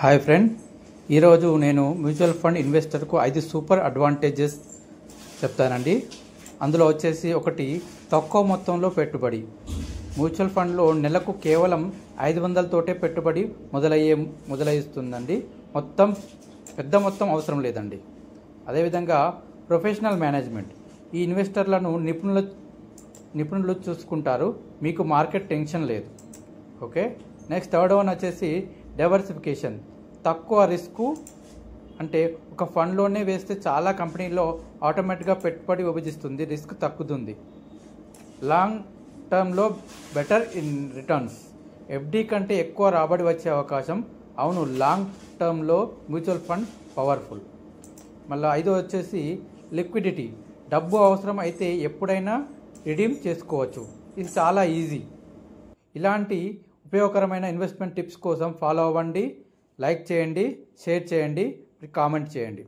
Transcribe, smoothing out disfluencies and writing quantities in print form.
Hi friend, ఈరోజు నేను mutual fund ఇన్వెస్టర్కు 5 super advantages చెప్తానండి. అందులో వచ్చేసి ఒకటి, తక్కువ మొత్తంలో పెట్టుబడి. మ్యూచువల్ ఫండ్లో నెలకు కేవలం 500 తోటే పెట్టుబడి మొదలయిస్తుందండి. పెద్ద మొత్తం అవసరం లేదండి. అదేవిధంగా ప్రొఫెషనల్ మేనేజ్మెంట్. ఈ ఇన్వెస్టర్లను నిపుణులు చూసుకుంటారు, మీకు మార్కెట్ టెన్షన్ లేదు. ఓకే, నెక్స్ట్ థర్డ్ వన్ వచ్చేసి డైవర్సిఫికేషన్. తక్కువ రిస్క్, అంటే ఒక ఫండ్లోనే వేస్తే చాలా కంపెనీల్లో ఆటోమేటిక్గా పెట్టుబడి విభజిస్తుంది, రిస్క్ తగ్గుతుంది. లాంగ్ టర్మ్లో బెటర్ ఇన్ రిటర్న్స్. ఎఫ్డి కంటే ఎక్కువ రాబడి వచ్చే అవకాశం. అవును, లాంగ్ టర్మ్లో మ్యూచువల్ ఫండ్ పవర్ఫుల్. మళ్ళీ ఐదో వచ్చేసి లిక్విడిటీ. డబ్బు అవసరం అయితే ఎప్పుడైనా రిడీమ్ చేసుకోవచ్చు. ఇది చాలా ఈజీ. ఇలాంటి ఉపయోగకరమైన ఇన్వెస్ట్మెంట్ టిప్స్ కోసం ఫాలో అవ్వండి, లైక్ చేయండి, షేర్ చేయండి, కామెంట్ చేయండి.